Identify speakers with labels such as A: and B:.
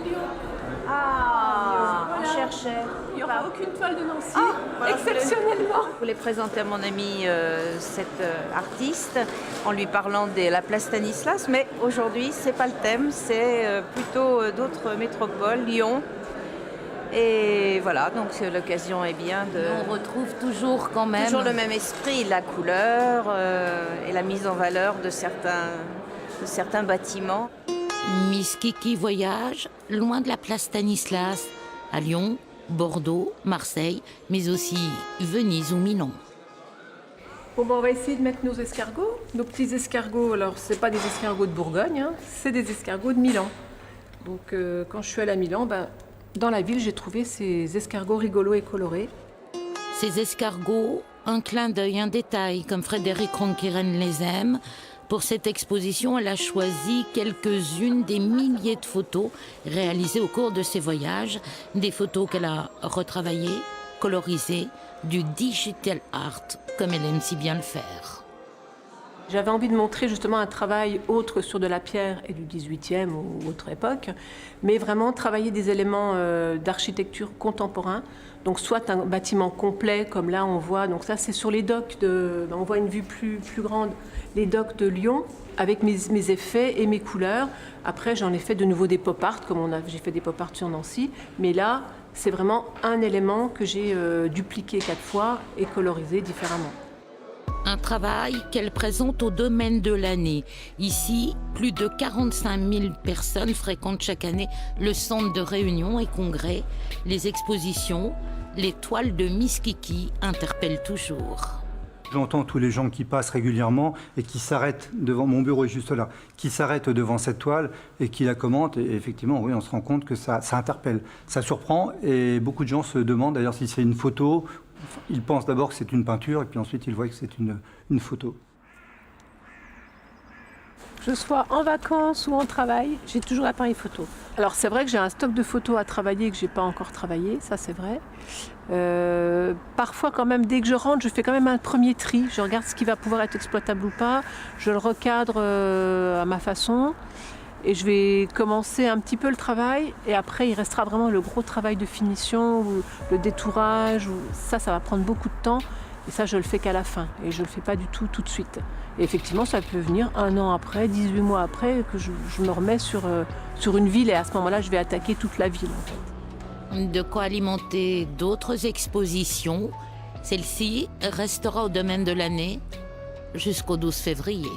A: Lyon.
B: Ah,
A: Voilà.
B: on cherchait.
A: Il n'y aura aucune toile de Nancy,
B: Voilà,
A: exceptionnellement.
B: Je voulais présenter à mon ami cette artiste en lui parlant de la place Stanislas, mais aujourd'hui, c'est pas le thème, c'est plutôt d'autres métropoles, Lyon. Et voilà, donc l'occasion est bien de...
C: On retrouve toujours quand même...
B: Toujours le même esprit, la couleur et la mise en valeur de certains bâtiments.
C: Miss Kiki voyage loin de la place Stanislas, à Lyon, Bordeaux, Marseille, mais aussi Venise ou Milan.
A: Bon, on va essayer de mettre nos escargots, nos petits escargots. Alors, c'est pas des escargots de Bourgogne, hein, c'est des escargots de Milan. Donc, quand je suis allée à Milan, dans la ville, j'ai trouvé ces escargots rigolos et colorés.
C: Ces escargots, un clin d'œil, un détail, comme Frédéric Ronquiren les aime. Pour cette exposition, elle a choisi quelques-unes des milliers de photos réalisées au cours de ses voyages. Des photos qu'elle a retravaillées, colorisées, du digital art, comme elle aime si bien le faire.
A: J'avais envie de montrer justement un travail autre sur de la pierre et du 18e ou autre époque, mais vraiment travailler des éléments d'architecture contemporain. Donc soit un bâtiment complet, comme là on voit, donc ça c'est sur les docks, on voit une vue plus grande, les docks de Lyon, avec mes effets et mes couleurs. Après j'en ai fait de nouveau des pop art, comme j'ai fait des pop art sur Nancy, mais là c'est vraiment un élément que j'ai dupliqué 4 fois et colorisé différemment.
C: Un travail qu'elle présente au domaine de l'année. Ici, plus de 45 000 personnes fréquentent chaque année le centre de réunion et congrès. Les expositions, les toiles de Miss Kiki interpellent toujours.
D: J'entends tous les gens qui passent régulièrement et qui s'arrêtent devant, mon bureau est juste là, qui s'arrêtent devant cette toile et qui la commentent. Et effectivement, oui, on se rend compte que ça interpelle, ça surprend. Et beaucoup de gens se demandent d'ailleurs si c'est une photo. Ils pensent d'abord que c'est une peinture et puis ensuite ils voient que c'est une photo.
A: Que je sois en vacances ou en travail, j'ai toujours l'appareil photo. Alors c'est vrai que j'ai un stock de photos à travailler que je n'ai pas encore travaillé, ça c'est vrai. Parfois quand même, dès que je rentre, je fais quand même un premier tri. Je regarde ce qui va pouvoir être exploitable ou pas. Je le recadre à ma façon. Et je vais commencer un petit peu le travail. Et après, il restera vraiment le gros travail de finition, ou le détourage. Ça va prendre beaucoup de temps. Et ça, je le fais qu'à la fin. Et je ne le fais pas du tout de suite. Et effectivement, ça peut venir 1 an après, 18 mois après, que je me remets sur une ville. Et à ce moment-là, je vais attaquer toute la ville, en fait.
C: De quoi alimenter d'autres expositions. Celle-ci restera au domaine de l'année jusqu'au 12 février.